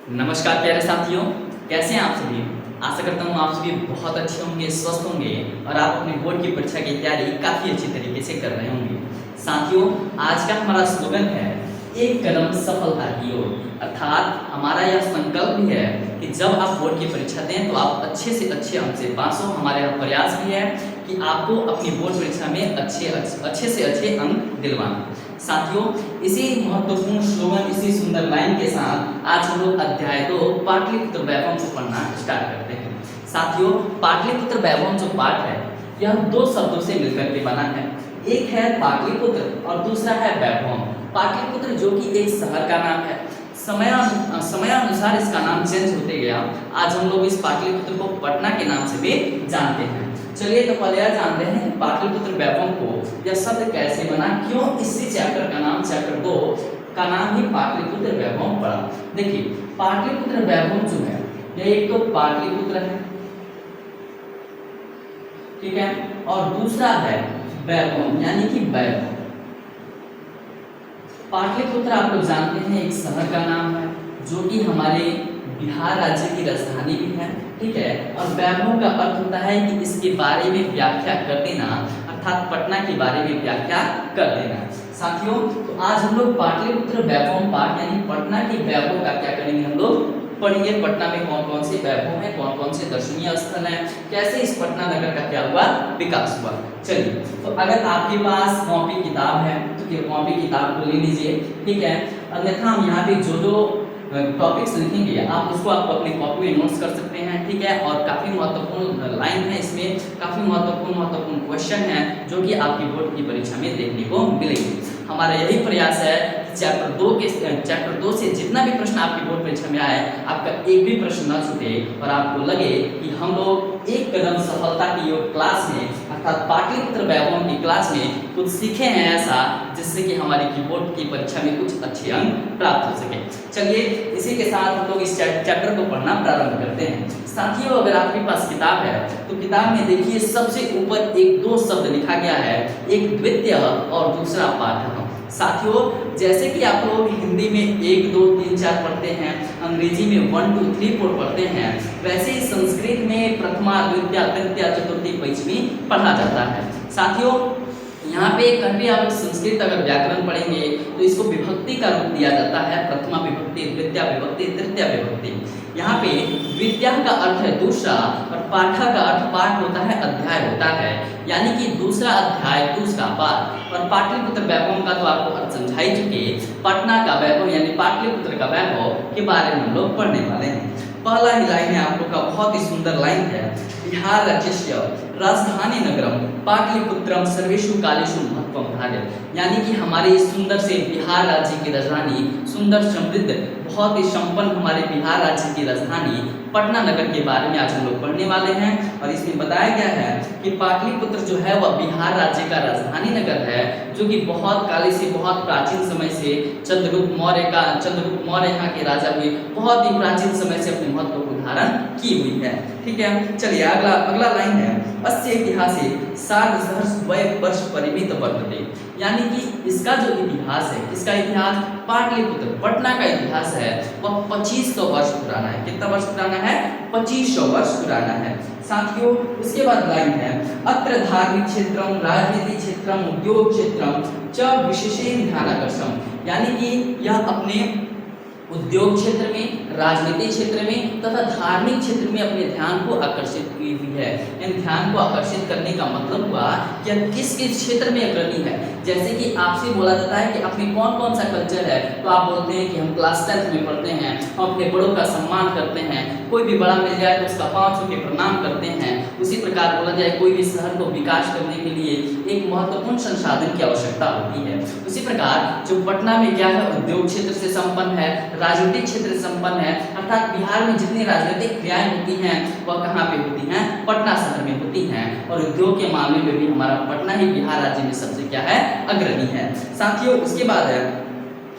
नमस्कार प्यारे साथियों, कैसे हैं आप सभी। आशा करता हूँ आप सभी बहुत अच्छे होंगे, स्वस्थ होंगे और आप अपने बोर्ड की परीक्षा की तैयारी काफ़ी अच्छी तरीके से कर रहे होंगे। साथियों, आज का हमारा स्लोगन है एक कदम सफलता की ओर। अर्थात हमारा यह संकल्प भी है कि जब आप बोर्ड की परीक्षा दें तो आप अच्छे से अच्छे अंक से पास हो। हमारा यह प्रयास भी है कि आपको अपनी बोर्ड परीक्षा में अच्छे से अच्छे अंक दिलवाना। साथियों, इसी महत्वपूर्ण स्लोगन, इसी सुंदर लाइन के साथ आज हम लोग अध्याय 2 पाटलिपुत्र वैभव को पढ़ना स्टार्ट करते हैं। साथियों, पाटलिपुत्र वैभव जो पाठ है यह दो शब्दों से मिलकर के बना है। एक है पाटलिपुत्र और दूसरा है वैभव। पाटलिपुत्र जो कि एक शहर का नाम है, समयानुसार इसका नाम चेंज होते गया। आज हम लोग इस पाटलिपुत्र को पटना के नाम से भी जानते हैं। चलिए तो पहले यह जानते हैं पाटलिपुत्र वैभव को यह शब्द कैसे बना, क्यों इसी चैप्टर का नाम, चैप्टर 2 का नाम ही पाटलिपुत्र वैभव पड़ा। देखिए, पाटलिपुत्र वैभव जो है यह एक तो पाटलिपुत्र है, ठीक है, और दूसरा है वैभव यानी कि वैभव। पाटलिपुत्र आप लोग जानते हैं एक शहर का नाम है जो कि हमारे बिहार राज्य की राजधानी भी है, ठीक है। और वैभव का अर्थ होता है कि इसके बारे में व्याख्या कर देना, अर्थात पटना के बारे में व्याख्या कर देना। साथियों, तो आज हम लोग पाटलिपुत्र वैभव पाठ यानी पटना के वैभव का क्या करेंगे, हम लोग पढ़ेंगे। पटना में कौन कौन से वैभव हैं, कौन कौन से दर्शनीय स्थल हैं, कैसे इस पटना नगर का क्या हुआ, विकास हुआ। चलिए, तो अगर आपके पास कॉपी किताब है तो कॉपी किताब को ले लीजिए, ठीक है। अन्यथा हम यहाँ पे जो टॉपिक्स लिखेंगे आप उसको आप अपनी कॉपी में नोट्स कर सकते हैं, ठीक है। और काफ़ी महत्वपूर्ण लाइन है, इसमें काफ़ी महत्वपूर्ण क्वेश्चन है जो कि आपकी बोर्ड की परीक्षा में देखने को मिलेंगे। हमारा यही प्रयास है चैप्टर 2 से जितना भी प्रश्न आपकी बोर्ड परीक्षा में आए, आपका एक भी प्रश्न न छूटे और आपको लगे कि हम लोग एक कदम सफलता की ओर क्लास में, अर्थात पाटलिपुत्र वैभव की क्लास में कुछ सीखे हैं ऐसा जिससे कि हमारी बोर्ड की परीक्षा में कुछ अच्छे अंक प्राप्त हो सके। चलिए, इसी के साथ हम लोग इस चैप्टर को पढ़ना प्रारंभ करते हैं। साथियों, अगर आपके पास किताब है तो किताब में देखिए सबसे ऊपर एक दो शब्द लिखा गया है, एक द्वितीय और दूसरा पाठः। साथियों, जैसे कि आप लोग हिंदी में 1 2 3 4 पढ़ते हैं, अंग्रेजी में 1 2 3 4 पढ़ते हैं, वैसे ही संस्कृत में प्रथमा द्वितीया तृतीया चतुर्थी पंचमी पढ़ा जाता है। साथियों, यहाँ पे कभी आप संस्कृत अगर व्याकरण पढ़ेंगे तो इसको विभक्ति का रूप दिया जाता है, प्रथमा विभक्ति, द्वितीय विभक्ति, तृतीय विभक्ति। यहाँ पे द्वितीय का अर्थ है दूसरा और पाठ का अर्थ पाठ होता है, अध्याय होता है, यानी कि दूसरा अध्याय दूसरा पाठ। और पाटलिपुत्र वैभव का तो आपको अर्थ समझा ही चुके, पटना का वैभव यानी पाटलिपुत्र का वैभव के बारे में हम लोग पढ़ने वाले हैं। पहला ही लाइन है आप लोग का, बहुत ही सुंदर लाइन है, बिहार राज्यस्य राजधानी नगरम पाटलिपुत्रम सर्वेषु कालेषु महत्वम धार्य। यानी कि हमारे इस सुंदर से बिहार राज्य की राजधानी, सुंदर समृद्ध बहुत ही संपन्न हमारे बिहार राज्य की राजधानी पटना नगर के बारे में आज हम लोग पढ़ने वाले हैं। और इसमें बताया गया है कि पाटलिपुत्र जो है वह बिहार राज्य का राजधानी नगर है, जो कि बहुत काले से, बहुत प्राचीन समय से चंद्रगुप्त मौर्य यहाँ के राजा हुए, बहुत ही प्राचीन समय से अपने महत्व को धारण की हुई है, ठीक है। चलिए, अगला लाइन है, अस्य इतिहासे सार्धसहस्र वर्ष परिमित वर्तते। यानी कि इसका जो इतिहास है, किसका इतिहास, पाटलिपुत्र पटना का इतिहास है, वह 2500 वर्ष पुराना है। कितना वर्ष पुराना है, 2500 वर्ष पुराना है। साथियों, उसके बाद लाइन है, अत्र धार्मिक क्षेत्रम, राजनीतिक क्षेत्रम, उद्योग क्षेत्रम च विशेषेण ध्यानाकर्षम। यानी कि यह अपने उद्योग क्षेत्र में, राजनीतिक क्षेत्र में तथा धार्मिक क्षेत्र में अपने ध्यान को आकर्षित की हुई है। इन ध्यान को आकर्षित करने का मतलब हुआ कि किस किस क्षेत्र में अग्रणी है। जैसे कि आपसे बोला जाता है कि अपने कौन कौन सा कल्चर है, तो आप बोलते हैं कि हम क्लास 10th में पढ़ते हैं, हम अपने बड़ों का सम्मान करते हैं, कोई भी बड़ा मिल जाए तो उसका पाँव छू के प्रणाम करते हैं। उसी प्रकार बोला जाए, कोई भी शहर को विकास करने के लिए एक महत्वपूर्ण संसाधन की आवश्यकता होती है। उसी प्रकार जो पटना में क्या है, उद्योग क्षेत्र से संपन्न है, राजनीतिक क्षेत्र से संपन्न है, अर्थात बिहार में जितनी राजनीतिक क्रियाएं होती हैं वह कहाँ पे होती हैं, पटना शहर में होती हैं। और उद्योग के मामले में भी हमारा पटना ही बिहार राज्य में सबसे क्या है, अग्रणी है। साथियों, उसके बाद है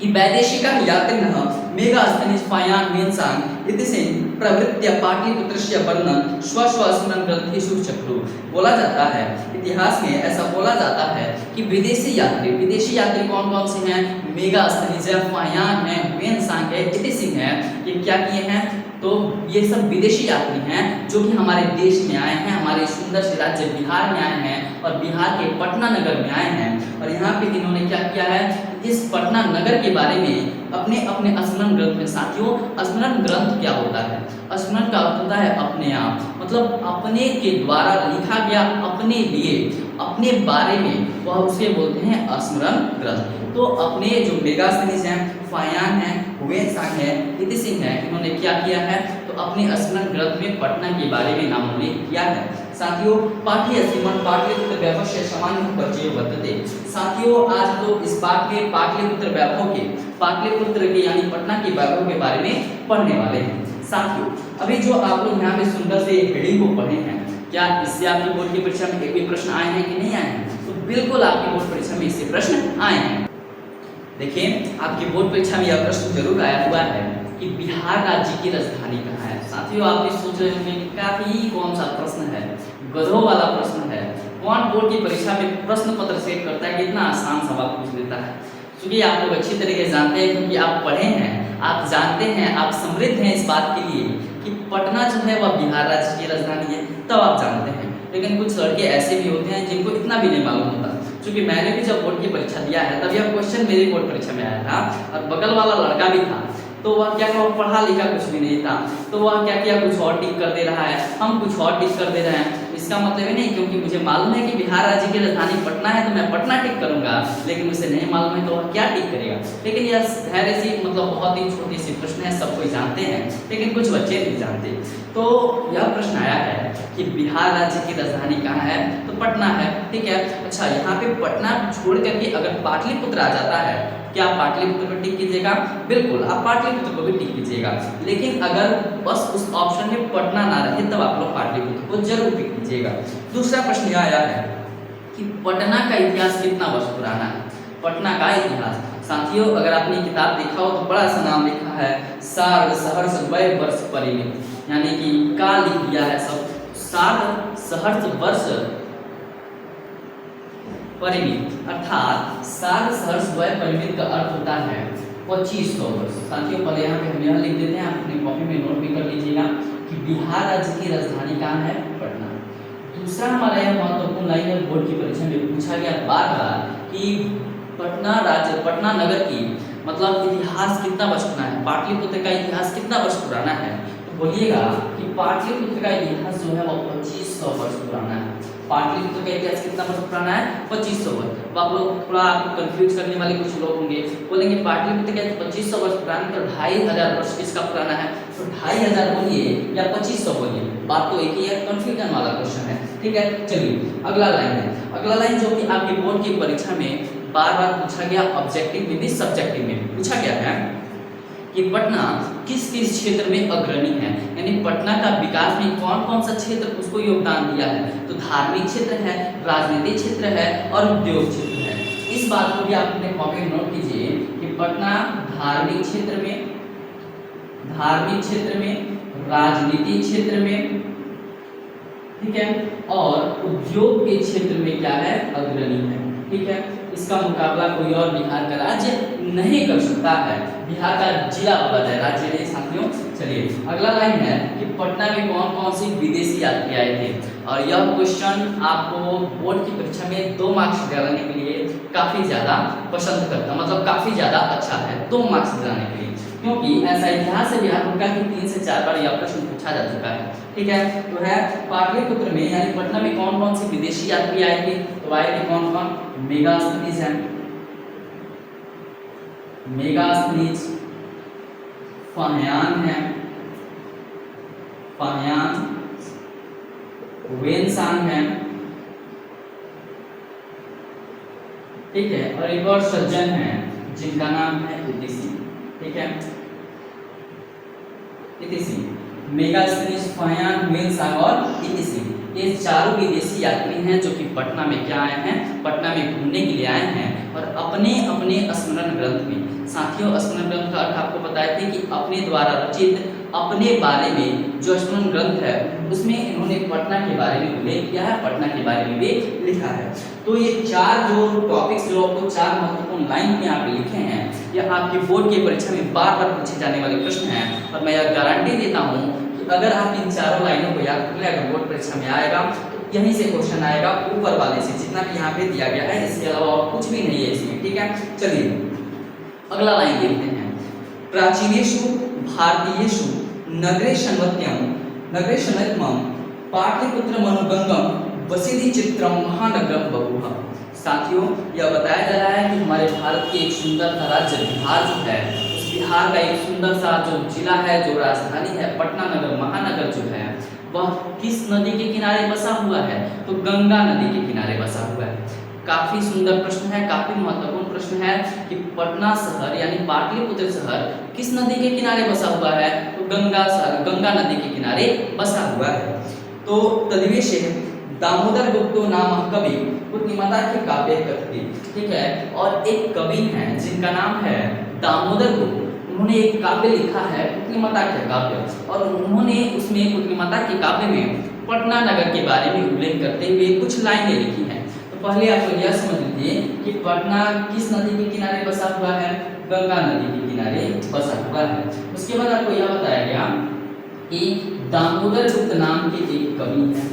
कि वैदेशिका यात्रिणः मेगास्थनिस्फायान् मेन्सान् इतिसे प्रवृत्य पाटलिपुत्रस्य वर्णन स्मरण ग्रंथेषु चक्रु। बोला जाता है, इतिहास में ऐसा बोला जाता है कि विदेशी यात्री कौन कौन से हैं, मेगास्थनिज फायान है, मेन्सान् है, इतिसिंह है, कि क्या किए हैं, तो ये सब विदेशी यात्री हैं जो कि हमारे देश में आए हैं, हमारे सुंदर से राज्य बिहार में आए हैं और बिहार के पटना नगर में आए हैं। और यहाँ पे इन्होंने क्या किया है, इस पटना नगर के बारे में अपने अपने स्मरण ग्रंथ में, साथियों स्मरण ग्रंथ क्या होता है, स्मरण का अर्थ होता है अपने आप, मतलब अपने के द्वारा लिखा गया अपने लिए, अपने बारे में, वह उसे बोलते हैं स्मरण ग्रंथ। तो अपने जो मेगास्थनीज हैं, फायान है, हुएनसांग है, इति सिंह है, इन्होंने क्या किया है, तो अपने स्मरण ग्रंथ में पटना के बारे में नामोल्लेख किया है। साथियों पाठ्य सीमन पाटलिपुत्र वैभव से सामान्य परिचय वर्तते। साथियों आज तो इस बात में पाटलिपुत्र वैभव के, पाटलिपुत्र के यानी पटना के वैभव के बारे में पढ़ने वाले हैं। साथियों अभी जो आप लोग यहाँ पे सुंदर से हेडिंग को पढ़े हैं, क्या इससे आपकी बोर्ड की परीक्षा में एक भी प्रश्न आए हैं कि नहीं आए हैं? तो बिल्कुल आपकी बोर्ड परीक्षा में इससे प्रश्न आए हैं। देखिए आपकी बोर्ड परीक्षा में यह प्रश्न जरूर आया हुआ है कि बिहार राज्य की राजधानी कहाँ है। साथियों आप भी सोच रहे होंगे कि काफी कौन सा प्रश्न है, गधों वाला प्रश्न है, कौन बोर्ड की परीक्षा में प्रश्न पत्र सेट करता है, कितना आसान सवाल पूछ लेता है। क्योंकि आप लोग अच्छी तरीके से जानते हैं, क्योंकि आप पढ़े हैं, आप जानते हैं, आप समृद्ध हैं इस बात के लिए कि पटना जो है वह बिहार राज्य की राजधानी है, तब आप जानते हैं। लेकिन कुछ लड़के ऐसे भी होते हैं जिनको इतना भी नहीं मालूम होता। क्योंकि मैंने भी जब बोर्ड की परीक्षा दिया है तब यह क्वेश्चन मेरी बोर्ड परीक्षा में आया था और बगल वाला लड़का भी था, तो वह क्या हुआ, पढ़ा लिखा कुछ भी नहीं था, तो वह क्या किया, कुछ और टिक कर दे रहा है, हम कुछ और टिक कर दे रहे हैं। इसका मतलब है नहीं, क्योंकि मुझे मालूम है कि बिहार राज्य की राजधानी पटना है तो मैं पटना टिक करूंगा, लेकिन मुझे नहीं मालूम है तो वह क्या टिक करेगा। लेकिन यह धैर्य सी मतलब बहुत ही छोटी सी प्रश्न है, सब कोई जानते हैं लेकिन कुछ बच्चे नहीं जानते। तो यह प्रश्न आया है कि बिहार राज्य की राजधानी कहाँ है, तो पटना है, ठीक है। अच्छा यहाँ पे पटना छोड़ करके अगर पाटलिपुत्र आ जाता है, क्या आप पाटलिपुत्र पर टिक कीजिएगा? बिल्कुल आप पाटलिपुत्र को भी टिक कीजिएगा। लेकिन अगर बस उस ऑप्शन में पटना ना रहे तब आप लोग पाटलिपुत्र को जरूर टिक कीजिएगा। दूसरा प्रश्न यह आया है कि पटना का इतिहास कितना वर्ष पुराना है। पटना का इतिहास साथियों अगर आपने किताब देखा हो तो बड़ा सा नाम लिखा है सार्ध सहर्ष वय वर्ष परिमित, यानी कि का लिख दिया है सब, सार्ध सहर्ष वर्ष परिमित, अर्थात सार्ध सहर्ष वय परिमित का अर्थ होता है 2500 वर्ष। साथियों पहले यहाँ पे हम यह लिख देते हैं, आप अपनी कॉपी में नोट भी कर लीजिएगा कि बिहार राज्य की राजधानी कहाँ है, पटना। दूसरा हमारा यह महत्वपूर्ण लाइन है, बोर्ड की परीक्षा में पूछा गया बार बार कि पटना राज्य, पटना नगर की मतलब इतिहास कितना वर्ष पुराना है, पाटलिपुत्र का इतिहास कितना वर्ष पुराना है। तो बोलिएगा कि पाटलिपुत्र का इतिहास जो है वो 2500 वर्ष पुराना है। पाटलिपुत्र का इतिहास कितना वर्ष पुराना है, 2500 वर्ष। तो आप लोग थोड़ा आपको कंफ्यूज करने वाले कुछ लोग होंगे, बोलेंगे पाटलिपुत्र का 2500 वर्ष पुराना तो 2500 वर्ष किसका पुराना है, तो 2500 बोलिए या 2500 बोलिए, बात तो एक ही है, कंफ्यूजन वाला क्वेश्चन है, ठीक है। चलिए अगला लाइन है, अगला लाइन जो कि आपकी बोर्ड की परीक्षा में बार बार पूछा गया, ऑब्जेक्टिव में भी सब्जेक्टिव में पूछा गया है कि पटना किस किस क्षेत्र में अग्रणी है, यानी पटना का विकास में कौन कौन सा क्षेत्र उसको योगदान दिया है। तो धार्मिक क्षेत्र है, राजनीतिक क्षेत्र है और उद्योग क्षेत्र है। इस बात को भी आप अपने कॉपी में नोट कीजिए कि पटना धार्मिक क्षेत्र में, राजनीतिक क्षेत्र में, ठीक है, और उद्योग के क्षेत्र में क्या है, अग्रणी है, ठीक है। इसका मुकाबला कोई और बिहार का राज्य नहीं कर सकता है, बिहार का जिला बोला जाए, राज्य नहीं साथियों। चलिए अगला लाइन है कि पटना में कौन कौन सी विदेशी यात्री आए थे, और यह क्वेश्चन आपको बोर्ड की परीक्षा में 2 मार्क्स दिलाने के लिए काफी ज्यादा पसंद करता, मतलब काफी ज्यादा अच्छा है 2 मार्क्स दिलाने के लिए, क्योंकि ऐसा इतिहास है बिहार का कि 3 से 4 बार यह प्रश्न पूछा जा चुका है, ठीक है। तो है पाटलिपुत्र में यानी पटना में कौन कौन सी विदेशी यात्री आए थे, तो आए थे कौन कौन, मेगास्थनीज है, मेगास्थनीज, फाह्यान है, फाह्यान, हुएनसांग है, ठीक है, और एक और सज्जन है जिनका नाम है इति सिंह, ठीक है, इति सिंह। मेगास्थनीज, फाह्यान, हुएनसांग और इति सिंह, ये चारों विदेशी यात्री हैं जो कि पटना में क्या आए हैं, पटना में घूमने के लिए आए हैं। और अपने अपने स्मरण ग्रंथ में, साथियों स्मरण ग्रंथ का अर्थ आपको बताए थे कि अपने द्वारा रचित अपने बारे में जो स्मरण ग्रंथ है उसमें इन्होंने पटना के बारे में उल्लेख किया है, पटना के बारे में भी लिखा है। तो ये चार जो टॉपिक्स जो आपको चार महत्वपूर्ण लाइन में यहाँ पे लिखे हैं, यह आपकी बोर्ड की परीक्षा में बार बार पूछे जाने वाले प्रश्न हैं और मैं यह गारंटी देता हूँ कि अगर आप इन चारों लाइनों को याद कर ले, अगर बोर्ड परीक्षा में आएगा तो यहीं से क्वेश्चन आएगा, ऊपर वाले से जितना भी यहाँ पे दिया गया है, इसके अलावा और कुछ भी नहीं है इसमें, ठीक है। चलिए अगला लाइन देखते हैं। प्राचीनेषु भारतीयेषु नगरे शनत्यम पाटलिपुत्र मनुगंगम वसिधि चित्रम महानगरम बभूव। साथियों यह बताया जा रहा है कि हमारे भारत के एक सुंदर सा राज्य बिहार जो है, उस बिहार का एक सुंदर सा जो जिला है, जो राजधानी है पटना नगर, महानगर जो है, वह किस नदी के किनारे बसा हुआ है? तो गंगा नदी के किनारे बसा हुआ है। काफी सुंदर प्रश्न है, काफी महत्वपूर्ण प्रश्न है कि पटना शहर यानी पाटलिपुत्र शहर किस नदी के किनारे बसा हुआ है? तो गंगा नदी के किनारे बसा हुआ है। तो तद्विषे दामोदर गुप्तो नाम कवि पूर्णिमता के काव्य कथति, ठीक है। और एक कवि हैं जिनका नाम है दामोदर गुप्त, उन्होंने एक काव्य लिखा है पूर्णिमता के काव्य, और उन्होंने उसमें पूर्णिमता के काव्य में पटना नगर के बारे में उल्लेख करते हुए कुछ लाइनें लिखी हैं। तो पहले आप यह समझ लीजिए कि पटना किस नदी के किनारे बसा हुआ है? गंगा नदी के किनारे बसा हुआ है। उसके बाद आपको यह बताया गया कि दामोदर गुप्त नाम के एक कवि हैं,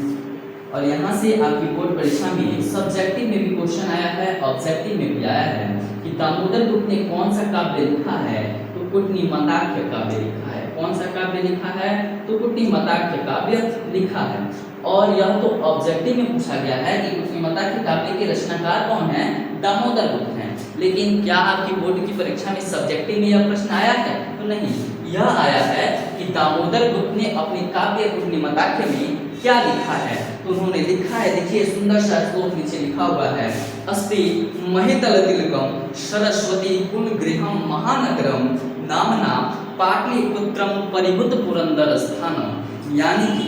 और यहाँ से आपकी बोर्ड परीक्षा में सब्जेक्टिव में भी क्वेश्चन आया है, ऑब्जेक्टिव में भी आया है कि दामोदर गुप्त ने कौन सा काव्य लिखा है? तो कुटनिमताख्य काव्य लिखा है। कौन सा काव्य लिखा है? तो कुटनिमताख्य काव्य लिखा है। और यह तो ऑब्जेक्टिव में पूछा गया है कि कुटनिमताख्य काव्य के रचनाकार कौन है? दामोदर गुप्त हैं। लेकिन क्या आपकी बोर्ड की परीक्षा में सब्जेक्टिव में यह प्रश्न आया है? तो नहीं, यह आया है कि दामोदर गुप्त ने अपने काव्य कुटनिमताख्य में क्या लिखा है? तो उन्होंने लिखा है, देखिए सुंदर सा श्लोक नीचे लिखा हुआ है, अस्ति महितल तिलकम सरस्वती कुल गृहम महानगरम नामना पाटलिपुत्रम परिभूत पुरंदर स्थानम। यानी कि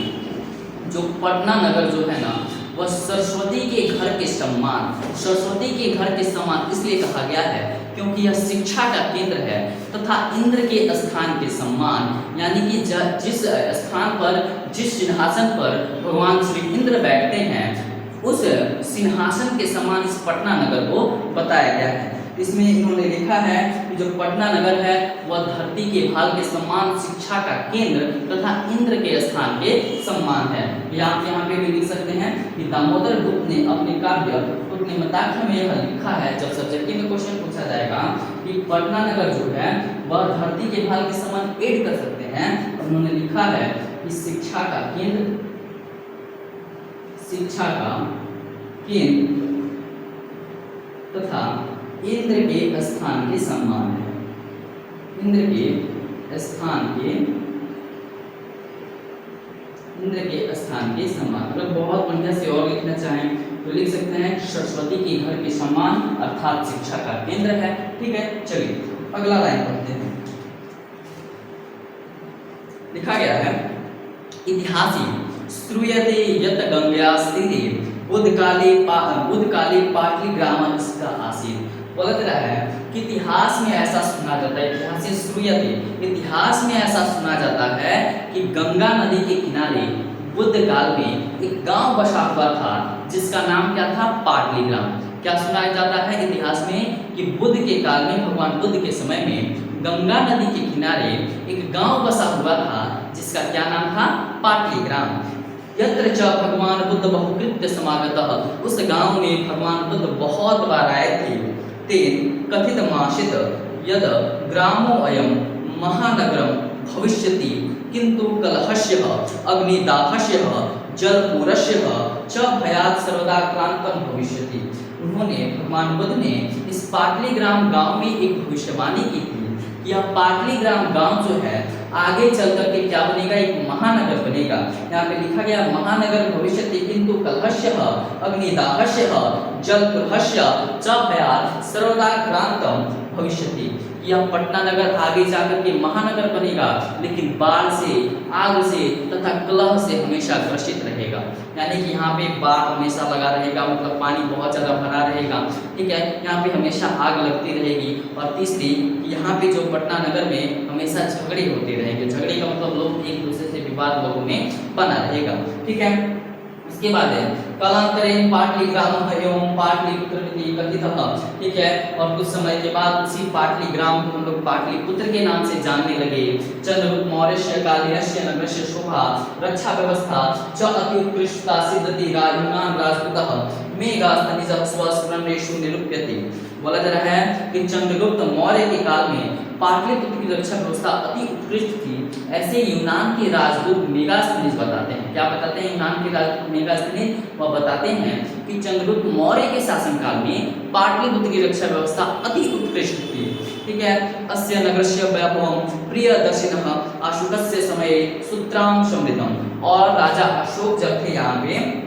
जो पटना नगर जो है ना, वह सरस्वती के घर के सम्मान, सरस्वती के घर के समान इसलिए कहा गया है क्योंकि यह शिक्षा का केंद्र है तथा इंद्र के स्थान के सम्मान, यानी कि जिस स्थान पर, जिस सिंहासन पर भगवान श्री इंद्र बैठते हैं, उस सिंहासन के समान इस पटना नगर को बताया गया है। इसमें इन्होंने लिखा है कि जो पटना नगर है वह धरती के भाल के सम्मान, शिक्षा का केंद्र तथा इंद्र के स्थान के सम्मान है। यहाँ पे भी लिख सकते हैं कि दामोदर गुप्त ने अपने काव्य कुटनिमताख्य में यह लिखा है, जब सब्जेक्टिव में क्वेश्चन पूछा जाएगा कि पटना नगर जो है वह धरती के भाल के समान ऐड कर सकते हैं, और उन्होंने लिखा है कि शिक्षा का केंद्र तथा इंद्र के स्थान के सम्मान है। इंद्र के स्थान के सम्मान, मतलब बहुत बढ़िया से और लिखना चाहें तो लिख सकते हैं सरस्वती के घर के सम्मान अर्थात शिक्षा का केंद्र है, ठीक है। चलिए अगला लाइन पढ़ते हैं। लिखा गया है इतिहासी श्रूयते यत गंगा स्थिरे बुधकाले पाटली ग्राम इसका आसीन। बोलते रहा है कि इतिहास में ऐसा सुना जाता है, इतिहास श्रूयते, इतिहास में ऐसा सुना जाता है कि गंगा नदी के किनारे बुद्ध काल में एक गांव बसा हुआ था जिसका नाम क्या था? पाटली ग्राम। क्या सुना जाता है इतिहास में कि बुद्ध के काल में, भगवान बुद्ध के समय में गंगा नदी के किनारे एक गांव बसा हुआ था जिसका क्या नाम था? पाटली ग्राम। यत्र च भगवान बुद्ध बहुकृत्य समागतः, उस गांव में भगवान बुद्ध बहुत बार आए थे। तेन कथितमासीत् यद ग्रामो अयं महानगरम भविष्यति किंतु कलहस्यः अग्निदाहस्यः जलपूरस्यः च भयात् सर्वदा क्रांतम भविष्यति। उन्होंने, भगवान बुद्ध ने इस पाटली ग्राम गांव में एक भविष्यवाणी की थी। यह पाटली ग्राम गांव जो है आगे चल करके क्या बनेगा? एक महानगर बनेगा। यहाँ पे लिखा गया महानगर भविष्यति किंतु कलहस्यः अग्निदाहस्यः जलपूरस्य च भयात् सर्वदा क्रांतम भविष्यति। कि यह पटना नगर आगे जाकर के महानगर बनेगा, लेकिन बाढ़ से, आग से तथा कलह से हमेशा ग्रसित रहेगा। यानी कि यहाँ पे बाढ़ हमेशा लगा रहेगा, मतलब पानी बहुत ज़्यादा भरा रहेगा, ठीक है, यहाँ पे हमेशा आग लगती रहेगी। और तीसरी, यहाँ पे जो पटना नगर में हमेशा झगड़े होते रहेंगे, झगड़े का मतलब लोग एक दूसरे से विवाद लोगों में बना रहेगा, ठीक है। इसके बाद है कालांतरेण पाटलिग्राम एवं पाटलिपुत्र कथितः, ठीक है, और कुछ समय के बाद उसी पाटलिग्राम को हम लोग पाटलिपुत्र के नाम से जानने लगे। चंद्रगुप्त मौर्य कालीनस्य नगरस्य शोभा रक्षा व्यवस्था च अति उत्कृष्टता सिद्धति यूनान राजपूतः मेघास्तनिजः स्वस्मरणेषु निरूप्यते। बोला जा रहा है कि चंद्रगुप्त मौर्य के काल में पाटलिपुत्र की रक्षा व्यवस्था अति उत्कृष्ट थी, ऐसे यूनान के राजदूत मेगास्थनीज बताते हैं। क्या बताते हैं यूनान के राजदूत मेगास्थनीज? वह बताते हैं कि चंद्रगुप्त मौर्य के शासनकाल में पाटलिपुत्र की रक्षा व्यवस्था अति उत्कृष्ट थी, ठीक है। अस्य नगरस्य वैभवं प्रियदर्शिनः अशोकस्य समये सूत्रां समृद्धम्। और राजा अशोक जब थे यहाँ पे,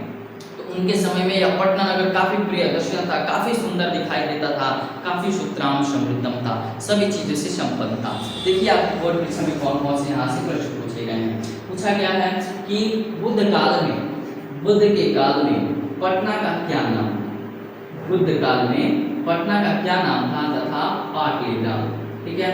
उनके समय में यह पटना नगर काफी प्रियदर्शन था, काफी सुंदर दिखाई देता था, काफी सुत्राम समृद्धम था, सभी चीजों से संपन्न था। देखिए आपके बोर्ड परीक्षा में कौन कौन से यहाँ से प्रश्न पूछे गए हैं। पूछा गया है कि बुद्ध के काल में पटना का क्या नाम, बुद्ध काल में पटना का क्या नाम था तथा पाटलिग्राम, ठीक है,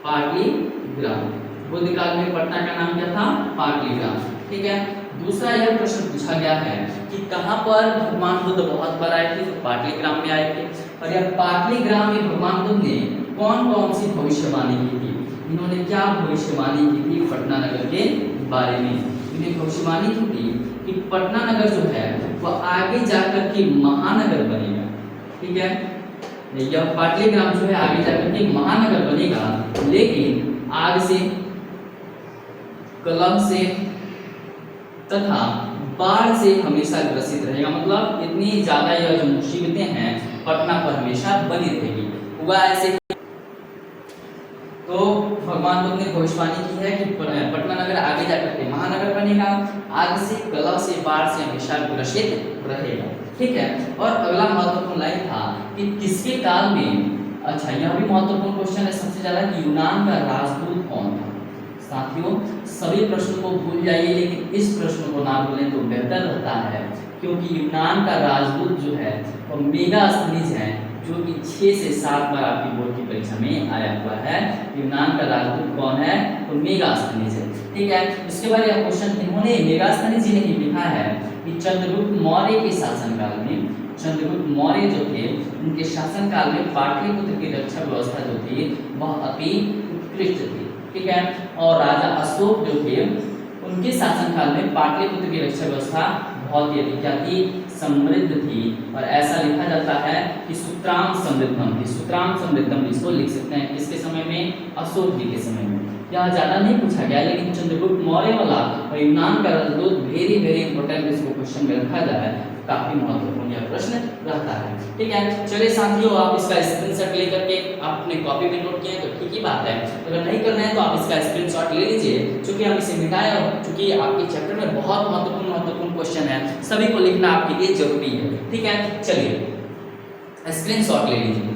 पाटलिग्राम। बुद्ध काल में पटना का नाम क्या था? पाटलिग्राम, ठीक है। दूसरा यह प्रश्न पूछा गया है कि कहाँ पर भगवान बुद्ध बहुत बार आए थे? तो पाटलिग्राम में आए थे। और यह पाटलिग्राम में भगवान बुद्ध ने कौन कौन सी भविष्यवाणी की थी? इन्होंने क्या भविष्यवाणी की थी पटना नगर के बारे में? इन्हें भविष्यवाणी की थी कि पटना नगर जो है वह आगे जाकर के महानगर बनेगा, ठीक है। यह पाटलिग्राम जो है आगे जाकर के महानगर बनेगा, लेकिन आग से, कलह से तथा बाढ़ से हमेशा ग्रसित रहेगा। मतलब इतनी ज्यादा यह जो मुसीबतें हैं पटना पर हमेशा बनी रहेगी। हुआ ऐसे तो भगवान बुद्ध ने भविष्यवाणी की है कि पटना नगर आगे जाकर के महानगर बनेगा, आग से, कलह से, बाढ़ से हमेशा ग्रसित रहेगा, ठीक है। और अगला महत्वपूर्ण लाइन था कि किसके काल में, अच्छा यह भी महत्वपूर्ण क्वेश्चन है सबसे ज्यादा, कि यूनान का राजदूत कौन था? साथियों सभी प्रश्नों को भूल जाइए, लेकिन इस प्रश्न को ना भूलें तो बेहतर रहता है, क्योंकि यूनान का राजदूत जो है वो मेगास्थनीज है, जो कि 6 से 7 बार आपकी बोर्ड की परीक्षा में आया हुआ है। यूनान का राजदूत कौन है? तो मेगास्थनीज है, ठीक है। इसके बाद यह क्वेश्चन इन्होंने मेगास्थनीज जी ने ही लिखा है कि चंद्रगुप्त मौर्य के शासनकाल में, चंद्रगुप्त मौर्य जो थे उनके शासनकाल में पाटलिपुत्र की रक्षा व्यवस्था जो थी वह अति उत्कृष्ट थी, ठीक है। और राजा अशोक जो थे उनके शासनकाल में पाटलिपुत्र की रक्षा व्यवस्था बहुत ही अधिक क्या थी? समृद्ध थी। और ऐसा लिखा जाता है कि सूत्राम समृद्धम थी, सूत्राम समृद्धम इसको लिख सकते हैं किसके समय में? अशोक जी के समय में। यह ज्यादा नहीं पूछा गया, लेकिन चंद्रगुप्त मौर्य वाला और यूनान का राजदूत वेरी वेरी इंपॉर्टेंट, इसको क्वेश्चन में रखा जाए, काफी महत्वपूर्ण यह प्रश्न रहता है, ठीक है। चलिए साथियों आप इसका स्क्रीनशॉट लेकर के आप अपने कॉपी में नोट किए तो ठीक ही बात है, अगर नहीं करना है तो आप इसका स्क्रीनशॉट ले लीजिए, क्योंकि हम इसे मिटाएं, और चूंकि आपके चैप्टर में बहुत महत्वपूर्ण क्वेश्चन है, सभी को लिखना आपके लिए जरूरी है, ठीक है। चलिए स्क्रीनशॉट ले लीजिए।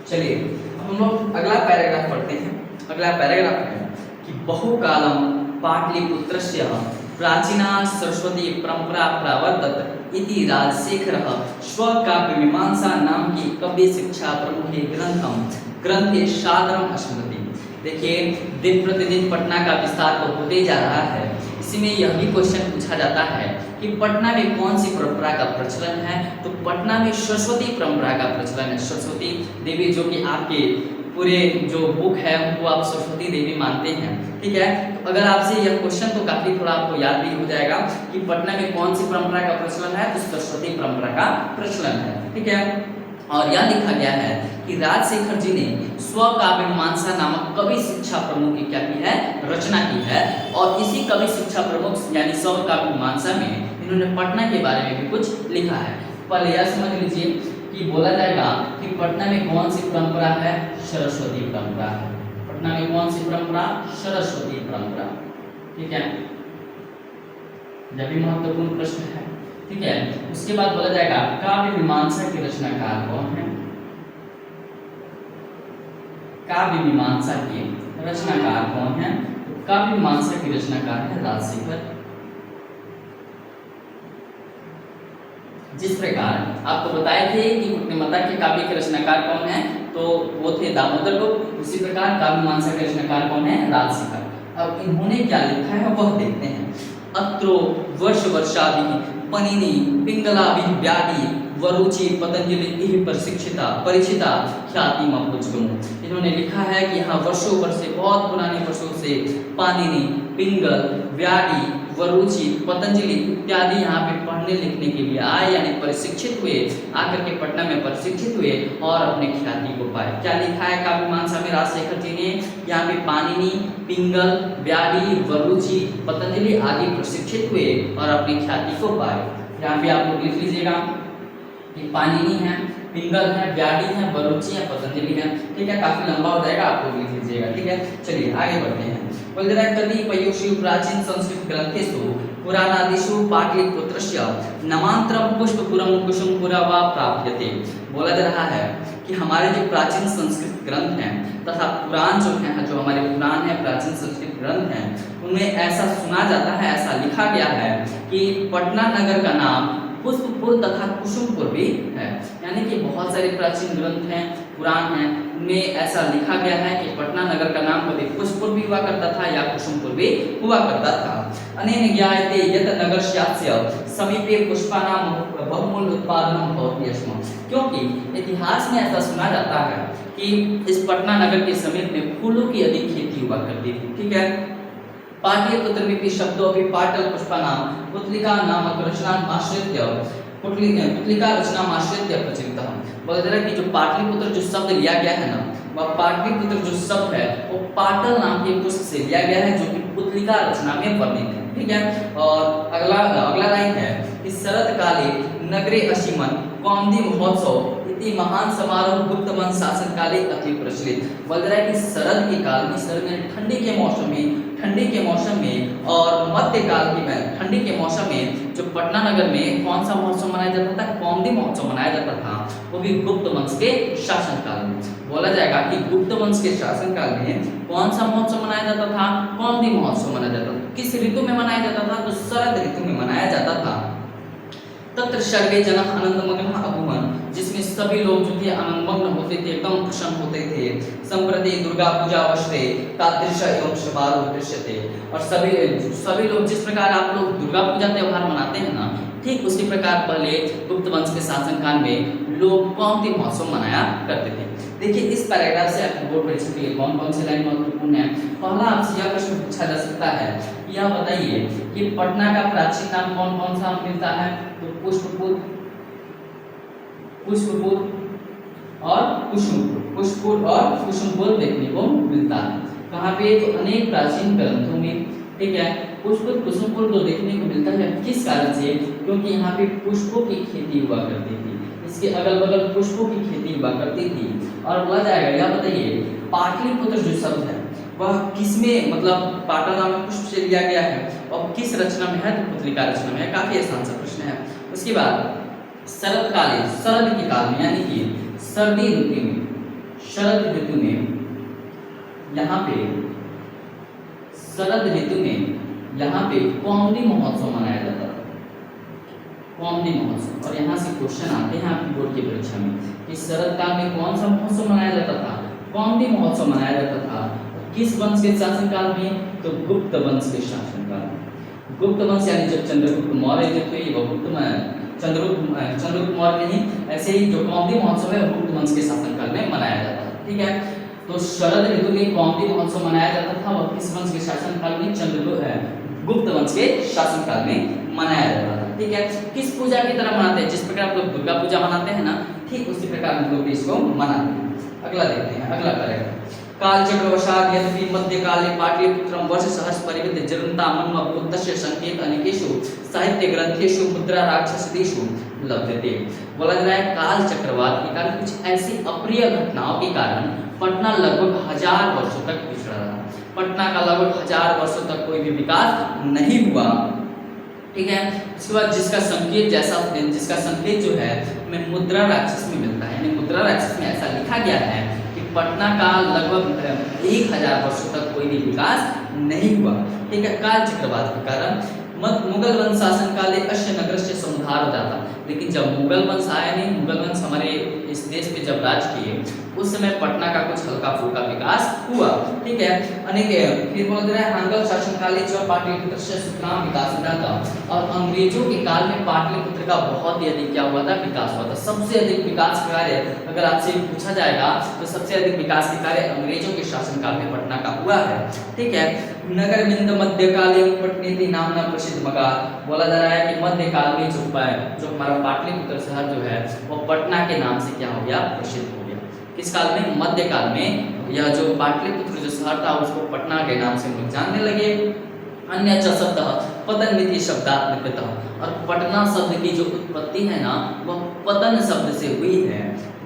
चलिए हम लोग अगला पैराग्राफ पढ़ते हैं। अगला पैराग्राफ है कि बहुकालम पाटलिपुत्रस्य प्राचीना सरस्वती परंपरा प्रवर्तत इति राजशेखरः स्वकाव्यमीमांसा नाम की कवि शिक्षा प्रमुखे ग्रंथे सादरम स्मृति। देखिए दिन प्रतिदिन पटना का विस्तार तो होते जा रहा है, इसमें यह भी क्वेश्चन पूछा जाता है कि पटना में कौन सी परंपरा का प्रचलन है? तो पटना में सरस्वती परंपरा का प्रचलन है। सरस्वती देवी जो कि आपके पूरे जो बुक है उनको आप सरस्वती देवी मानते हैं, ठीक है। तो अगर आपसे यह क्वेश्चन तो काफी थोड़ा आपको याद भी हो जाएगा कि पटना में कौन सी परंपरा का प्रचलन है, तो सरस्वती परंपरा का प्रचलन है, ठीक है। और यह लिखा गया है कि राजशेखर जी ने स्वकाव्य मीमांसा नामक कवि शिक्षा प्रमुख की क्या की है? रचना की है। और इसी कवि शिक्षा प्रमुख यानी स्वकाव्य मीमांसा में इन्होंने पटना के बारे में भी कुछ लिखा है। पहले यह समझ लीजिए कि बोला जाएगा कि पटना में कौन सी परंपरा है, सरस्वती परंपरा है। पटना में कौन सी परंपरा, सरस्वती परंपरा, ठीक है, यह भी महत्वपूर्ण प्रश्न है, ठीक है। उसके बाद बोला जाएगा काव्य मीमांसा के रचनाकार कौन है, काव्य मीमांसा के रचनाकार कौन है, तो काव्य मीमांसा के रचनाकार है राजशेखर। जिस प्रकार आपको बताए थे कि कुटनीमता के काव्य के रचनाकार कौन है, तो वो थे दामोदर गुप्त, उसी प्रकार काव्य मीमांसा के रचनाकार कौन है, राजशेखर। अब इन्होंने क्या लिखा है वह देखते हैं। अत्रो वर्ष वर्षादि पनिनी पिंगलाभि व्याधि वरुचि पतंजलि प्रशिक्षिता परिचिता ख्याति मपुजगमु। इन्होंने लिखा है कि यहाँ वर्षों वर्ष से, बहुत पुराने वर्षों से पानिनी, पिंगल, व्याधि, वरुचि, पतंजलि इत्यादि यहाँ पे पढ़ने लिखने के लिए आए, यानी प्रशिक्षित हुए, आकर के पटना में प्रशिक्षित हुए और अपने ख्याति को पाए। क्या लिखा है काव्य मीमांसा में राजशेखर जी ने, यहाँ पे पानिनी, पिंगल, व्याधि, वरुचि, पतंजलि आदि प्रशिक्षित हुए और अपनी ख्याति को पाए। यहाँ पे आप लोग लिख लीजिएगा कि पानिनी है, पिंगल है, व्याधि है, वरुचि है, पतंजलि है, ठीक है। काफी लंबा हो जाएगा, आप लोग लिख लीजिएगा, ठीक है। चलिए आगे बढ़ते हैं। बोल रहा है कतिपयेषु प्राचीन संस्कृत ग्रंथेषु पुराणादिषु पाटलिपुत्रस्य नामांतरं पुष्पपुरं कुसुमपुरा वा प्राप्यते। बोला जा रहा है कि हमारे जो प्राचीन संस्कृत ग्रंथ हैं तथा पुराण जो हैं, जो हमारे पुराण हैं, प्राचीन संस्कृत ग्रंथ हैं, उनमें ऐसा सुना जाता है, ऐसा लिखा गया है कि पटना नगर का नाम पुष्पपुर तथा कुसुमपुर भी है। यानी कि बहुत सारे प्राचीन ग्रंथ हैं, पुराण हैं, उनमें ऐसा लिखा गया है कि पटना नगर का नाम कभी पुष्पपुर भी हुआ करता था या कुसुमपुर भी हुआ करता था। अनेन ज्ञायते यत् नगरस्यास्य समीपे पुष्पानां बहुमूल्य उत्पादनं भवति स्म। क्योंकि इतिहास में ऐसा सुना जाता है कि इस पटना नगर के समीप में फूलों की अधिक खेती हुआ करती थी, ठीक है। पाटलिपुत्रमिति शब्दोऽपि पाटल पुष्पानां पुतलिका नामक रचनाम् आश्रित्य पुतलिका रचनाम् आश्रित्य प्रचलितः। बोला जा रहा है कि जो पाटलिपुत्र जो शब्द लिया गया है ना, वह पाटलिपुत्र जो शब्द है वो पाटल नाम के पुष्प से लिया गया है, जो कि पुतलिका रचना में वर्णित है, ठीक है। और अगला लाइन है कि शरद काले नगरे असीमन कौमुदी महोत्सव इति महान समारोह गुप्त वंश शासन काले अति प्रचलित। बोल रहा है कि शरद के काल में, शरद में ठंडी के मौसम में और मध्य काल के ठंडी के मौसम में जो पटना नगर में कौन सा महोत्सव मनाया जाता था, कौमुदी महोत्सव मनाया जाता था, वो भी गुप्त वंश के शासन काल में। बोला जाएगा कि गुप्त वंश के शासन काल में कौन सा महोत्सव मनाया जाता था, कौमुदी महोत्सव मनाया जाता था। किस ऋतु में मनाया जाता था, तो शरद ऋतु में मनाया जाता था। तत्र सर्वे जनः आनंदमग्नः अभूवन्, जिसमें सभी लोग जो थे आनंदमग्न होते थे, एकदम प्रसन्न होते थे। संप्रति दुर्गा पूजा अवसरे तादृश एवं समारोह दृश्यते। और सभी लोग जिस प्रकार आप लोग दुर्गा पूजा त्योहार मनाते हैं ना, ठीक उसी प्रकार पहले गुप्त वंश के शासनकाल में लोग कौमुदी महोत्सव मनाया करते थे। देखिए इस पैराग्राफ से आपको बोर्ड परीक्षा के लिए कौन कौन से लाइन महत्वपूर्ण है। पहला आपसे यह प्रश्न पूछा जा सकता है, यह बताइए कि पटना का प्राचीन नाम कौन कौन सा मिलता है, तो पुष्पपुर और कुसुमपुर, पुष्पपुर और कुसुमपुर देखने को मिलता है। कहाँ पे, तो अनेक प्राचीन ग्रंथों में, ठीक है। पुष्पपुर कुसुमपुर तो देखने को मिलता है, किस कारण से, क्योंकि यहाँ पे पुष्पों की खेती हुआ करती थी, इसके अगल बगल पुष्पों की खेती हुआ करती थी। और बोला जाएगा, यह बताइए पाटलिपुत्र जो शब्द है वह किसमें, मतलब पाटल नाम पुष्प से लिया गया है और किस रचना में है, तो पुतलिका रचना में है। काफी आसान सा प्रश्न है। उसके बाद शरद काले, शरद के काल में यानी कि सर्दी ऋतु में, शरद ऋतु में यहाँ पे शरद ऋतु में यहाँ पे कौमुदी महोत्सव मनाया जाता था, कौमुदी महोत्सव। और यहाँ से क्वेश्चन आते हैं आपकी बोर्ड की परीक्षा में कि शरद काल में कौन सा महोत्सव मनाया जाता था, कौमुदी महोत्सव मनाया जाता था। किस वंश के शासनकाल में, तो गुप्त वंश के शासनकाल में। गुप्त वंश यानी जब चंद्रगुप्त मौर्य जो थे वो चंद्रगुप्त मौर्य नहीं, ऐसे ही जो कौमुदी महोत्सव है गुप्त वंश के शासनकाल में मनाया जाता है, ठीक है। तो शरद ऋतु में कौमुदी महोत्सव मनाया जाता था, वह किस वंश के शासनकाल में, गुप्त वंश के शासनकाल में मनाया जाता था, ठीक है। किस पूजा की तरह मनाते हैं, जिस प्रकार आप लोग दुर्गा पूजा मनाते हैं ना, ठीक उसी प्रकार हम लोग इसको मनाते हैं। अगला देखते हैं, अगला पैराग्राफ। कालचक्रवशात् यद्यपि मध्यकाले पाटलिपुत्रं वर्षसहस्र परिवृत्य जरन्तामन्म बुद्धस्य संकेत अनेकेषु साहित्य ग्रंथेषु मुद्रा राक्षसेषु लभ्यते। बोला जा रहा है काल चक्रवात के कारण कुछ ऐसी अप्रिय घटनाओं के कारण पटना लगभग 1000 वर्षों तक पिछड़ा रहा। पटना का लगभग 1000 वर्षों तक कोई भी विकास नहीं हुआ। ठीक है, उसके बाद जिसका संकेत जो है हमें मुद्रा राक्षस में मिलता है, यानी मुद्रा राक्षस में ऐसा लिखा गया है कि पटना का लगभग 1000 वर्षों तक कोई भी विकास नहीं हुआ। ठीक है, काल चक्रवात के कारण मुगल वंश शासन काले अश्य नगर से समुद्धार हो जाता। लेकिन जब मुगल वंश आया नहीं, मुगल वंश हमारे इस देश पे जब राज किए उस समय पटना का कुछ हल्का फुल्का विकास हुआ। ठीक है, अनेक फिर बोल रहा है हांगल शासन काले जो पाटलिपुत्र से सुखनाम विकास हुआ था। और अंग्रेजों के काल में पाटलिपुत्र का बहुत ही अधिक क्या हुआ था, विकास हुआ था। सबसे अधिक विकास कार्य अगर आपसे पूछा जाएगा तो सबसे अधिक विकास के कार्य अंग्रेजों के शासनकाल में पटना का हुआ है। ठीक है, नगर बिंद मध्यकाले पटनेति नामना प्रसिद्ध मगा। बोला जा रहा है कि मध्यकाल में जो हमारा पाटलिपुत्र शहर जो है वो पटना के नाम से क्या हो गया, प्रसिद्ध हो गया। किस काल में, मध्यकाल में यह जो पाटलिपुत्र जो शहर था उसको पटना के नाम से हम लोग जानने लगे। अन्य शब्द पतन मिति शब्दात्मकतः, और पटना शब्द की जो उत्पत्ति है ना वह पतन शब्द से हुई है।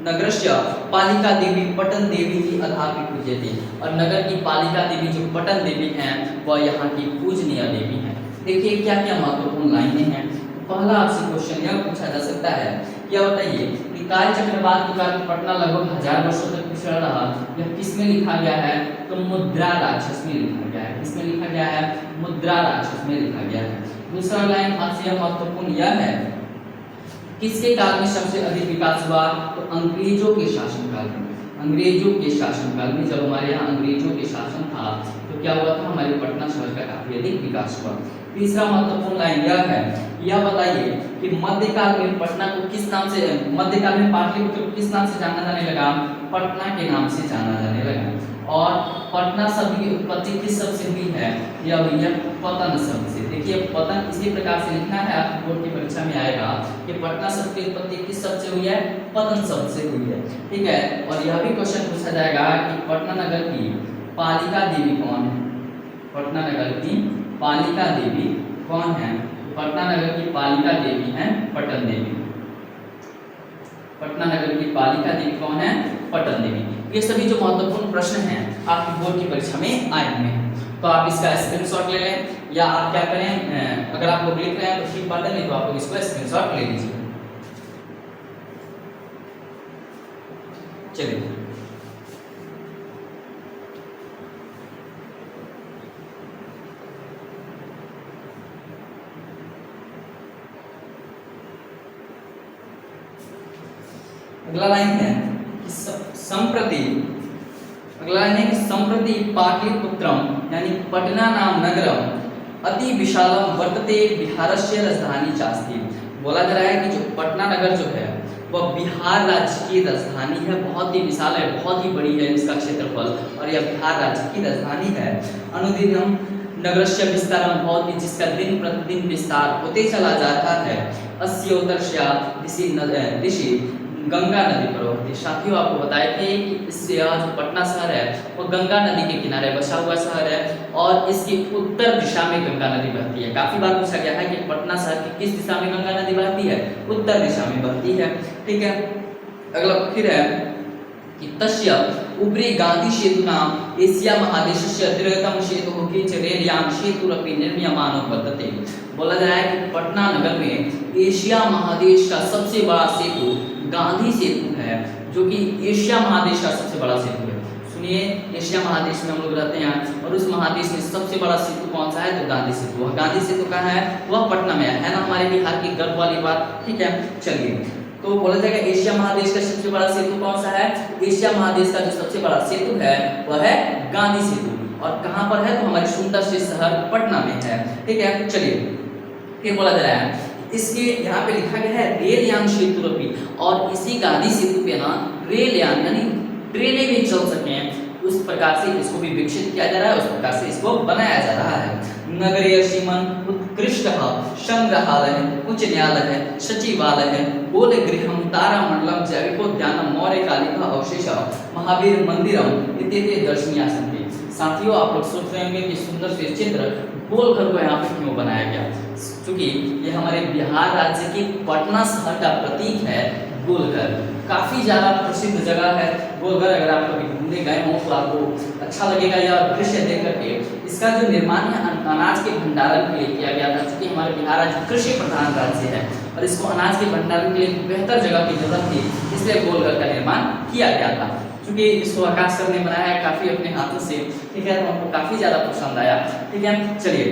नगरस्य पालिका देवी पटन देवी की अधापि पूज्यते, और नगर की पालिका देवी जो पटन देवी हैं वह यहाँ की पूजनीय देवी हैं। देखिए क्या क्या महत्वपूर्ण लाइनें हैं। पहला आपसे क्वेश्चन यह पूछा जा सकता है, क्या बताइए कि काल चक्रवात के कारण पटना लगभग 1000 वर्षों तक पिछड़ा रहा। यह किसमें लिखा गया है, तो मुद्रा राक्षस में लिखा गया है। किसमें लिखा गया है, मुद्रा राक्षस में लिखा गया है। दूसरा लाइन आपसे यह महत्वपूर्ण यह है, किसके काल में सबसे अधिक विकास हुआ, तो अंग्रेजों के शासनकाल में। अंग्रेजों के शासनकाल में जब हमारे यहाँ अंग्रेजों के शासन था तो क्या हुआ था, हमारे पटना शहर का काफी अधिक विकास हुआ। तीसरा महत्वपूर्ण लाइन यह है, यह बताइए कि मध्यकाल में पटना को किस नाम से, मध्यकाल में पाटलिपुत्र को किस नाम से जाना जाने लगा, पटना के नाम से जाना जाने लगा। और पटना शब्द की उत्पत्ति किस शब्द से हुई है, यह हुई है पतन शब्द से। देखिए पतन इसी प्रकार से लिखना है, आपकी बोर्ड की परीक्षा में आएगा कि पटना शब्द की उत्पत्ति किस शब्द से हुई है, पतन शब्द से हुई है। ठीक है, और यह भी क्वेश्चन पूछा जाएगा कि पटना नगर की पालिका देवी कौन है। पटना नगर की पालिका देवी कौन है, पटना नगर की पालिका देवी है पटन देवी। पटना नगर की पालिका देवी कौन है, पटन देवी। ये सभी जो महत्वपूर्ण प्रश्न हैं आपकी बोर्ड की परीक्षा में आए हुए हैं, तो आप इसका स्क्रीनशॉट ले लें, या आप क्या करें, अगर आप लोग लिख रहे हैं तो ठीक बात है, नहीं तो आप लोग इसको स्क्रीनशॉट ले लीजिए। चलिए अगला लाइन है कि संप्रति, अगला लाइन है कि संप्रति पाटलिपुत्रम यानी पटना नाम नगरम अति विशालम वर्तते बिहारस्य राजधानी चास्ति। बोला जा रहा है कि जो पटना नगर जो है वह बिहार राज्य की राजधानी है, बहुत ही विशाल है, बहुत ही बड़ी है इसका क्षेत्रफल, और यह बिहार राज्य की राजधानी है। अनुदिनम नगरस्य विस्तारम भवति, जिसका दिन प्रतिदिन विस्तार होते चला जाता है। अस्योत्तरस्या दिशि गंगा नदी पर होती है। साथियों आपको बताए थे कि इससे यह जो पटना शहर है वो गंगा नदी के किनारे बसा हुआ शहर है, और इसकी उत्तर दिशा में गंगा नदी बहती है। काफी बार पूछा गया है कि पटना शहर की किस दिशा में गंगा नदी बहती है, उत्तर दिशा में बहती है। ठीक है, अगला फिर है कि तस्य उपरि गांधी सेतु नाम एशिया महादेशस्य दीर्घतम सेतु किंच रेलयान सेतुरपि निर्मीयमानो वर्तते। बोला जा रहा है कि पटना नगर में एशिया महादेश का सबसे बड़ा सेतु गांधी सेतु है, जो कि एशिया महादेश का सबसे बड़ा सेतु है। सुनिए, एशिया महादेश में हम लोग रहते हैं और उस महादेश में सबसे बड़ा सेतु कौन सा है, तो गांधी सेतु। वह गांधी सेतु कहाँ है, वह पटना में है ना, हमारे बिहार की गर्व वाली बात। ठीक है, चलिए तो बोला जाएगा एशिया महादेश का सबसे बड़ा सेतु कौन सा है, एशिया महादेश का जो सबसे बड़ा सेतु है वह है गांधी सेतु। और कहाँ पर है, तो हमारे सुंदर से शहर पटना में है। ठीक है, चलिए फिर बोला जा रहा है इसके यहाँ पे लिखा गया है रेलयान सेतुरपि, और इसी गांधी सेतु पे ना रेलयान यानी ट्रेनें भी चल सके, उस प्रकार से इसको भी विकसित किया जा रहा है, उस प्रकार से इसको बनाया जा रहा है। नगरीय सीमन उत्कृष्ट संग्रहालय, उच्च न्यायालय, सचिवालय, गोल गृहम, तारामंडलम, जैविकोद्यानम, मौर्यकालीन शिलालेखः अवशेषः महावीर मंदिरम इत्यादि दर्शनीय सन्ति। साथियों, आप लोग सोच रहे होंगे कि सुंदर से चित्र गोलघर को यहाँ पे क्यों बनाया गया, क्योंकि ये हमारे बिहार राज्य के पटना शहर का प्रतीक है गोलघर। काफ़ी ज़्यादा प्रसिद्ध जगह है गोलघर। अगर आप कभी घूमने गए हो तो आपको अच्छा लगेगा यह दृश्य देख करके। इसका जो निर्माण है अनाज के भंडारण के लिए किया गया था, क्योंकि हमारे बिहार राज्य कृषि प्रधान राज्य है और इसको अनाज के भंडारण के लिए बेहतर जगह की जरूरत थी, इसलिए गोलघर का निर्माण किया गया था। क्योंकि इसको आकाश सर ने बनाया है काफ़ी अपने हाथों से, ठीक है, तो हमको काफ़ी ज़्यादा पसंद आया, ठीक है। चलिए,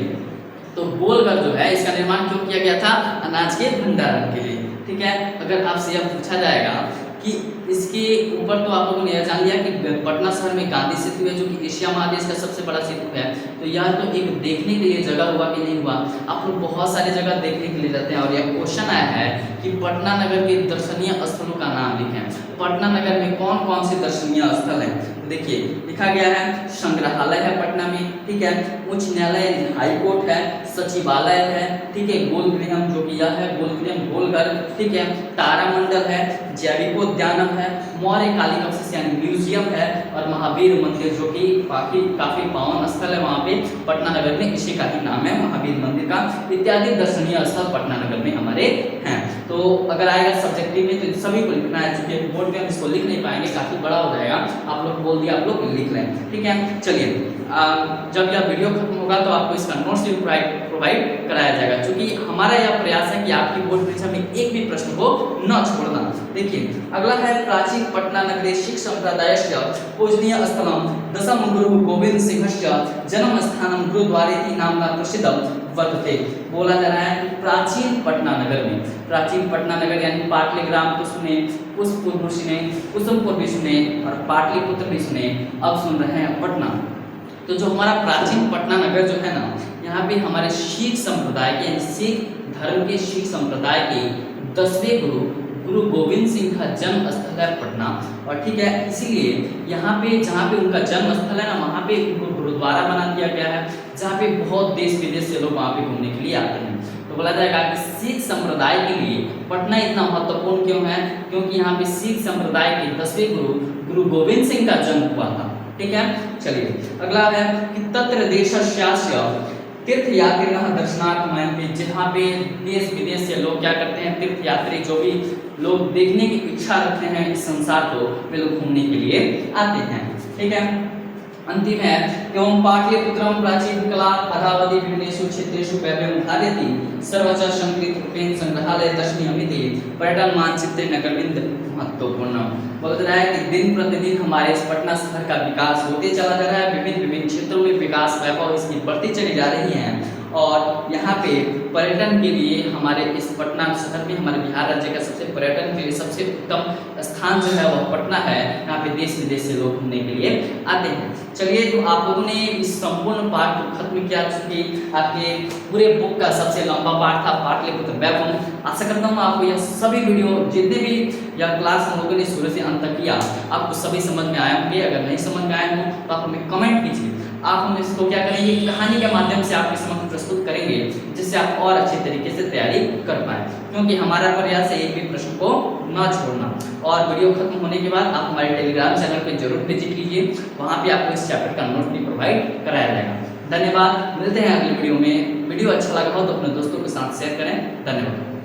तो गोलघर जो है इसका निर्माण क्यों किया गया था? अनाज के भंडारण के लिए, ठीक है। अगर आपसे यह पूछा जाएगा कि इसके ऊपर, तो आप लोगों ने यह जान लिया कि पटना शहर में गांधी सेतु है जो कि एशिया महादेश का सबसे बड़ा सेतु है, तो यह तो एक देखने के लिए जगह हुआ कि नहीं हुआ। आप लोग बहुत सारी जगह देखने के लिए जाते हैं और यह क्वेश्चन आया है कि पटना नगर के दर्शनीय स्थलों का नाम लिखें। पटना नगर में कौन कौन से दर्शनीय स्थल हैं? देखिए, लिखा गया है संग्रहालय है पटना में, ठीक है, उच्च न्यायालय हाई कोर्ट है, सचिवालय है, ठीक है, गोलगृह जो कि यह है गोलगृह गोलघर, ठीक है, तारामंडल है, जैविकोद्यानम है, मौर्य कालीन अवशेष यानी म्यूजियम है और महावीर मंदिर जो कि काफी पावन स्थल है वहाँ पे पटना नगर में, इसी का ही नाम है महावीर मंदिर का। इत्यादि दर्शनीय स्थल पटना नगर में हमारे हैं। तो अगर आएगा सब्जेक्टिव में तो सभी को लिखना है, चूंकि बोर्ड में हम इसको लिख नहीं पाएंगे, काफी बड़ा हो जाएगा। आप लोग बोल दिया, आप लोग लिख लें, ठीक है। चलिए, जब यह वीडियो खत्म होगा तो आपको इसका नोट्स भी प्रोवाइड कराया जाएगा, क्योंकि हमारा यह प्रयास है कि आपकी बोर्ड परीक्षा में एक भी प्रश्न को न छोड़ना। देखिए, अगला है प्राचीन पटना नगरे शिख संप्रदायस्य पूजनीय स्थलम दशम गुरु गोविंद सिंहस्य जन्म स्थानम गुरुद्वारेति नामना प्रसिद्धम वर्तते। बोला जा रहा है कि प्राचीन पटना नगर में, प्राचीन पटना नगर यानी पाटलिग्राम को सुने, पुष्पपुर भी सुने, कुसुमपुर भी सुने और पाटलिपुत्र भी सुने, अब सुन रहे हैं पटना। तो जो हमारा प्राचीन पटना नगर जो है ना, यहाँ पे हमारे सिख संप्रदाय के यानी सिख धर्म के सिख संप्रदाय के 10वें गुरु गोविंद सिंह का जन्म स्थल है पटना। और ठीक है, इसीलिए यहाँ पे जहाँ पे उनका जन्म स्थल है ना, वहाँ पे उनको गुरुद्वारा बना दिया गया है, जहाँ पे बहुत देश विदेश से लोग वहाँ पे घूमने के लिए आते हैं। तो बोला जाएगा कि सिख संप्रदाय के लिए पटना इतना महत्वपूर्ण क्यों है? क्योंकि यहाँ पे सिख संप्रदाय के 10वें गुरु गोविंद सिंह का जन्म हुआ था, ठीक है। चलिए, अगला है कि तत्र देशस्यास्य तीर्थयात्रिणः दर्शनार्थमयन्ति, जहाँ पे देश विदेश से लोग क्या करते हैं, तीर्थयात्री जो भी लोग देखने की इच्छा रखते हैं इस संसार को, वे लोग घूमने के लिए आते हैं, ठीक है। अंतिम है एवं पाटलिपुत्रम प्राचीन कला अधावधि विभिन्नेषु क्षेत्रेषु वैभवं धारयति सर्वच संकृत रूपेण संग्रहालय दर्शनीयमिति पर्यटन मानचित्रे नगरविंद महत्वपूर्ण। बोल रहा है कि दिन प्रतिदिन हमारे इस पटना शहर का विकास होते चला जा रहा है, विभिन्न विभिन्न क्षेत्रों में विकास वैभव इसकी बढ़ती चली जा रही है और यहाँ पे पर्यटन के लिए हमारे इस पटना शहर में, हमारे बिहार राज्य का सबसे पर्यटन के लिए सबसे उत्तम स्थान जो है वह पटना है। यहाँ पे देश विदेश से लोग घूमने के लिए आते हैं। चलिए, तो आप लोगों ने इस संपूर्ण पाठ को खत्म किया, चूंकि आपके पूरे बुक का सबसे लंबा पाठ था पाटलिपुत्र वैभव। आशा करता हूँ आपको यह सभी वीडियो, जितने भी यह क्लास हम लोगों ने शुरू से अंत तक किया, आपको सभी समझ में आए होंगे। अगर नहीं समझ में आए हो तो आप हमें कमेंट कीजिए। आप हम इसको क्या करेंगे, कहानी के माध्यम से आपके समक्ष प्रस्तुत करेंगे, जिससे आप और अच्छे तरीके से तैयारी कर पाएं, क्योंकि हमारा प्रयास है एक भी प्रश्न को न छोड़ना। और वीडियो खत्म होने के बाद आप हमारे टेलीग्राम चैनल पे जरूर विजिट कीजिए, वहाँ पे आपको इस चैप्टर का नोट भी प्रोवाइड कराया जाएगा। धन्यवाद, मिलते हैं अगली वीडियो में। वीडियो अच्छा लगा हो तो अपने दोस्तों के साथ शेयर करें। धन्यवाद।